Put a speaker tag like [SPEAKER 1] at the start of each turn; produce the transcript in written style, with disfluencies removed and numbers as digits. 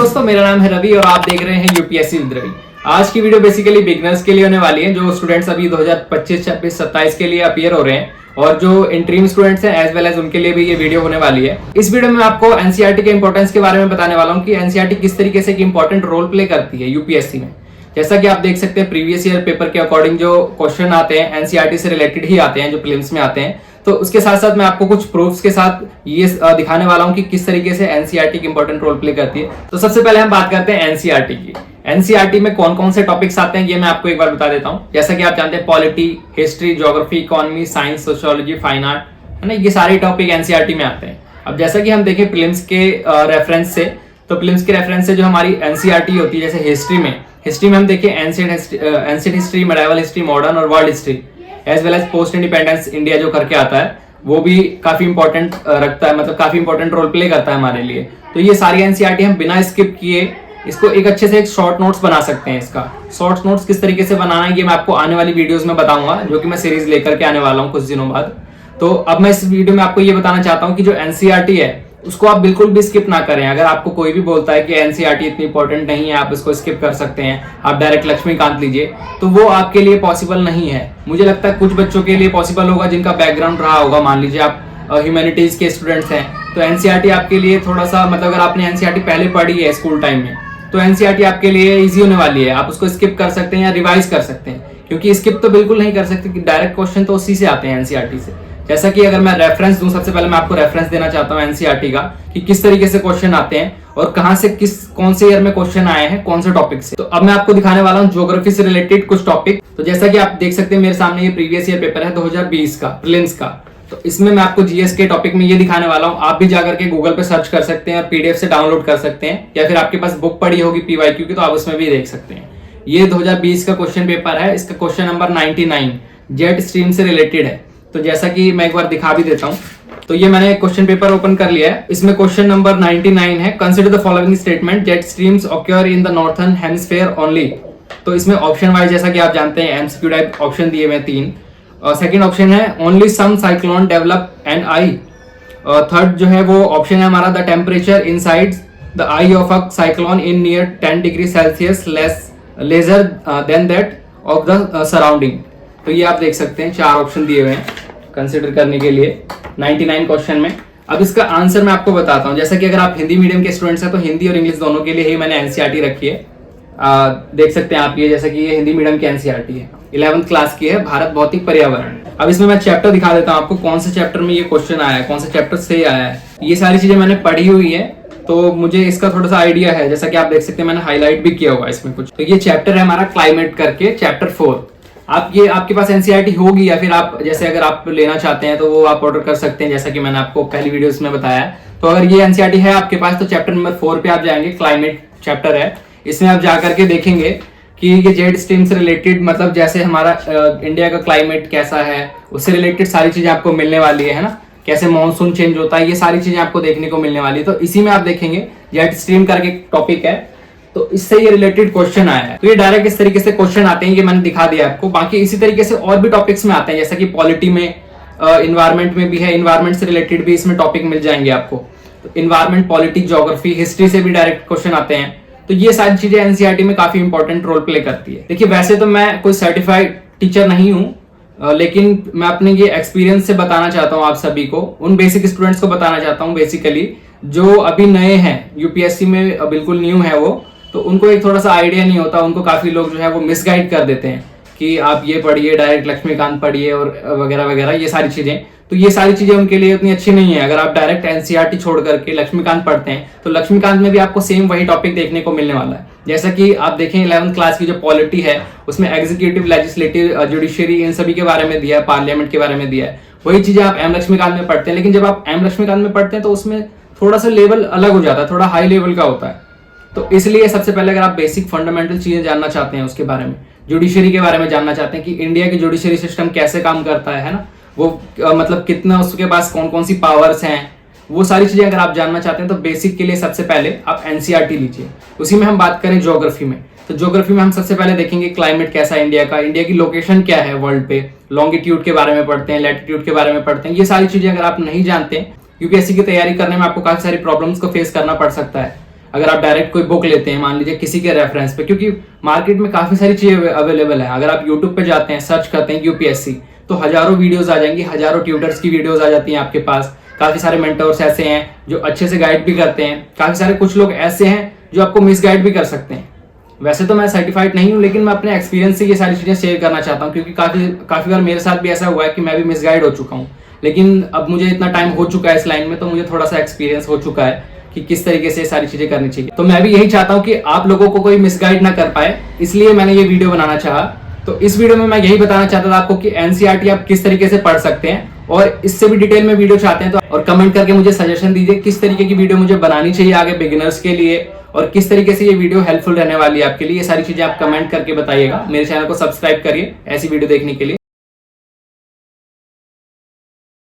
[SPEAKER 1] दोस्तों, मेरा नाम है रवि और आप देख रहे हैं यूपीएससी विद रवि। आज की वीडियो बेसिकली बिगनर्स के लिए होने वाली है, जो स्टूडेंट्स अभी 2025, 26, 27 के लिए अपीयर हो रहे हैं और जो इंटरीम स्टूडेंट्स हैं एज वेल एज उनके लिए भी ये वीडियो होने वाली है। इस वीडियो में आपको एनसीईआरटी के इंपॉर्टेंस के बारे में बताने वाला हूँ कि एनसीईआरटी किस तरीके से इंपॉर्टेंट रोल प्ले करती है यूपीएससी में। जैसा कि आप देख सकते हैं प्रीवियस ईयर पेपर के अकॉर्डिंग जो क्वेश्चन आते हैं एनसीईआरटी से रिलेटेड ही आते हैं, जो प्रीलिम्स में आते हैं। तो उसके साथ साथ मैं आपको कुछ प्रूफ्स के साथ ये दिखाने वाला हूं कि किस तरीके से एनसीईआरटी की इंपॉर्टेंट रोल प्ले करती है। तो सबसे पहले हम बात करते हैं एनसीईआरटी की। एनसीईआरटी में कौन कौन से टॉपिक्स आते हैं ये मैं आपको एक बार बता देता हूं। जैसा कि आप जानते हैं polity, history, geography, economy, science, sociology, fine art, है ना, ये सारे टॉपिक एनसीईआरटी में आते हैं। अब जैसा कि हम देखें प्रीलिम्स के रेफरेंस से, तो प्रीलिम्स के रेफरेंस से जो हमारी एनसीईआरटी होती है, जैसे हिस्ट्री में हम देखें ancient history, medieval history, modern और world history, as well as post independence India जो करके आता है, वो भी काफी इंपॉर्टेंट रखता है, मतलब काफी इंपॉर्टेंट रोल प्ले करता है हमारे लिए। तो ये सारी एनसीईआरटी हम बिना स्किप किए इसको एक अच्छे से एक शॉर्ट नोट्स बना सकते हैं। इसका शॉर्ट नोट्स किस तरीके से बनाना है ये मैं आपको आने वाली वीडियोस में बताऊंगा, जो कि मैं सीरीज लेकर के आने वाला हूँ कुछ दिनों बाद। तो अब मैं इस वीडियो में आपको ये बताना चाहता हूँ कि जो एनसीईआरटी है उसको आप बिल्कुल भी स्किप ना करें। अगर आपको कोई भी बोलता है कि एनसीईआरटी इतनी इंपॉर्टेंट नहीं है, आप इसको स्किप कर सकते हैं, आप डायरेक्ट लक्ष्मीकांत लीजिए, तो वो आपके लिए पॉसिबल नहीं है। मुझे लगता है कुछ बच्चों के लिए पॉसिबल होगा जिनका बैकग्राउंड रहा होगा। मान लीजिए आप ह्यूमैनिटीज के स्टूडेंट्स हैं, तो एनसीईआरटी आपके लिए थोड़ा सा, मतलब अगर आपने एनसीईआरटी पहले पढ़ी है स्कूल टाइम में, तो एनसीईआरटी आपके लिए इजी होने वाली है। आप उसको स्किप कर सकते हैं या रिवाइज कर सकते हैं, क्योंकि स्किप तो बिल्कुल नहीं कर सकते कि डायरेक्ट क्वेश्चन तो उसी से आते हैं एनसीईआरटी से। जैसा कि अगर मैं रेफरेंस दूं, सबसे पहले मैं आपको रेफरेंस देना चाहता हूं एनसीईआरटी का कि किस तरीके से क्वेश्चन आते हैं और कहां से कौन से ईयर में क्वेश्चन आए हैं, कौन से टॉपिक से। तो अब मैं आपको दिखाने वाला हूं ज्योग्राफी से रिलेटेड कुछ टॉपिक। तो जैसा कि आप देख सकते हैं मेरे सामने ये प्रीवियस ईयर पेपर है 2020 का प्रीलिम्स का। तो इसमें मैं आपको जीएस के टॉपिक में ये दिखाने वाला हूं। आप भी जाकर के गूगल पे सर्च कर सकते हैं और पीडीएफ से डाउनलोड कर सकते हैं, या फिर आपके पास बुक पड़ी होगी पीवाईक्यू की तो आप उसमें भी देख सकते हैं। ये 2020 का क्वेश्चन पेपर है, इसका क्वेश्चन नंबर 99 जेट स्ट्रीम से रिलेटेड है। तो जैसा कि मैं एक बार दिखा भी देता हूं, तो ये मैंने क्वेश्चन पेपर ओपन कर लिया है। इसमें क्वेश्चन नंबर 99 है, consider the following statement, jet streams occur in the northern hemisphere only. तो इसमें ऑप्शन वाइज, जैसा कि आप जानते हैं एमसीक्यू टाइप ऑप्शन दिए हुए 3। सेकंड ऑप्शन है only some cyclone develop and eye. Third जो है वो ऑप्शन है हमारा, the temperature inside the eye of a cyclone in near 10 degree Celsius lesser than that of the surrounding. तो ये आप देख सकते हैं 4 ऑप्शन दिए हुए हैं कंसिडर करने के लिए 99 क्वेश्चन में। अब इसका आंसर मैं आपको बताता हूं। जैसा कि अगर आप हिंदी मीडियम के स्टूडेंट्स हैं तो हिंदी और इंग्लिश दोनों के लिए ही मैंने एनसीईआरटी रखी है। देख सकते हैं आप ये, जैसा कि ये हिंदी मीडियम की एनसीईआरटी है, 11th क्लास की है, भारत भौतिक पर्यावरण। अब इसमें मैं चैप्टर दिखा देता हूं आपको, कौन से चैप्टर में ये क्वेश्चन आया है, कौन से चैप्टर से आया है। ये सारी चीजें मैंने पढ़ी हुई है तो मुझे इसका थोड़ा सा आइडिया है। जैसा कि आप देख सकते हैं मैंने हाईलाइट भी किया हुआ है इसमें कुछ। तो ये चैप्टर है हमारा क्लाइमेट करके, चैप्टर 4। आपके पास एनसीईआरटी होगी, या फिर आप जैसे अगर आप लेना चाहते हैं तो वो आप ऑर्डर कर सकते हैं, जैसा कि मैंने आपको पहली वीडियोस में बताया। तो अगर ये एनसीईआरटी है आपके पास तो चैप्टर नंबर 4 पे आप जाएंगे, क्लाइमेट चैप्टर है। इसमें आप जाकर के देखेंगे कि ये जेट स्ट्रीम से रिलेटेड, मतलब जैसे हमारा इंडिया का क्लाइमेट कैसा है उससे रिलेटेड सारी चीजें आपको मिलने वाली है ना, कैसे मॉनसून चेंज होता है, ये सारी चीजें आपको देखने को मिलने वाली है। तो इसी में आप देखेंगे जेट स्ट्रीम करके टॉपिक है, तो इससे ये रिलेटेड क्वेश्चन आया है। तो ये डायरेक्ट इस तरीके से क्वेश्चन आते हैं, ये मैंने दिखा दिया आपको। बाकी इसी तरीके से और भी टॉपिक्स में आते हैं, जैसा कि पॉलिटी में, इन्वायरमेंट में भी है, इन्वायरमेंट से रिलेटेड भी इसमें टॉपिक मिल जाएंगे आपको। तो इन्वायरमेंट, पॉलिटी, ज्योग्राफी, हिस्ट्री से भी डायरेक्ट क्वेश्चन आते हैं। तो ये सारी चीजें एनसीईआरटी में काफी इंपॉर्टेंट रोल प्ले करती है। देखिए वैसे तो मैं कोई सर्टिफाइड टीचर नहीं हूं, लेकिन मैं अपने ये एक्सपीरियंस से बताना चाहता हूं आप सभी को, उन बेसिक स्टूडेंट्स को बताना चाहता हूं बेसिकली जो अभी नए हैं यूपीएससी में, बिल्कुल न्यू है वो, तो उनको एक थोड़ा सा आइडिया नहीं होता। उनको काफी लोग जो है वो मिसगाइड कर देते हैं कि आप ये पढ़िए, डायरेक्ट लक्ष्मीकांत पढ़िए और वगैरह वगैरह, ये सारी चीजें। तो ये सारी चीजें उनके लिए उतनी अच्छी नहीं है। अगर आप डायरेक्ट एनसीईआरटी छोड़ करके लक्ष्मीकांत पढ़ते हैं तो लक्ष्मीकांत में भी आपको सेम वही टॉपिक देखने को मिलने वाला है। जैसा कि आप देखें 11th क्लास की जो पॉलिटी है उसमें एग्जीक्यूटिव, लेजिस्लेटिव, जुडिशियरी, इन सभी के बारे में दिया है, पार्लियामेंट के बारे में दिया है। वही चीजें आप एम लक्ष्मीकांत में पढ़ते हैं, लेकिन जब आप एम लक्ष्मीकांत में पढ़ते हैं तो उसमें थोड़ा सा लेवल अलग हो जाता है, थोड़ा हाई लेवल का होता है। तो इसलिए सबसे पहले अगर आप बेसिक फंडामेंटल चीजें जानना चाहते हैं उसके बारे में, जुडिशरी के बारे में जानना चाहते हैं कि इंडिया की जुडिशरी सिस्टम कैसे काम करता है ना, वो मतलब कितना उसके पास कौन कौन सी पावर्स हैं, वो सारी चीजें अगर आप जानना चाहते हैं तो बेसिक के लिए सबसे पहले आप एनसीईआरटी लीजिए। उसी में हम बात करें ज्योग्राफी में, तो ज्योग्राफी में हम सबसे पहले देखेंगे क्लाइमेट कैसा है इंडिया का, इंडिया की लोकेशन क्या है वर्ल्ड पे, लॉन्गिट्यूड के बारे में पढ़ते हैं, लैटिट्यूड के बारे में पढ़ते हैं। ये सारी चीजें अगर आप नहीं जानते, यूपीएससी की तैयारी करने में आपको काफी सारी प्रॉब्लम्स को फेस करना पड़ सकता है। अगर आप डायरेक्ट कोई बुक लेते हैं, मान लीजिए किसी के रेफरेंस पे, क्योंकि मार्केट में काफी सारी चीजें अवेलेबल है। अगर आप यूट्यूब पे जाते हैं, सर्च करते हैं यूपीएससी, तो हजारों वीडियोस आ जाएंगी, हजारों ट्यूटर्स की वीडियोस आ जाती हैं आपके पास। काफी सारे मेंटर्स ऐसे हैं जो अच्छे से गाइड भी करते हैं, काफी सारे कुछ लोग ऐसे हैं जो आपको मिसगाइड भी कर सकते हैं। वैसे तो मैं सर्टिफाइड नहीं हूं, लेकिन मैं अपने एक्सपीरियंस से ये सारी चीजें शेयर करना चाहता हूं, क्योंकि काफी बार मेरे साथ भी ऐसा हुआ है कि मैं भी मिसगाइड हो चुका हूं। लेकिन अब मुझे इतना टाइम हो चुका है इस लाइन में, तो मुझे थोड़ा सा एक्सपीरियंस हो चुका है कि किस तरीके से सारी चीजें करनी चाहिए। तो मैं भी यही चाहता हूं कि आप लोगों को कोई मिसगाइड ना कर पाए, इसलिए मैंने ये वीडियो बनाना चाहा। तो इस वीडियो में मैं यही बताना चाहता था आपको कि एनसीईआरटी आप किस तरीके से पढ़ सकते हैं, और इससे भी डिटेल में वीडियो चाहते हैं तो और कमेंट करके मुझे सजेशन दीजिए किस तरीके की वीडियो मुझे बनानी चाहिए आगे बिगिनर्स के लिए, और किस तरीके से ये वीडियो हेल्पफुल रहने वाली है आपके लिए। ये सारी चीजें आप कमेंट करके बताइएगा। मेरे चैनल को सब्सक्राइब करिए ऐसी वीडियो देखने के लिए।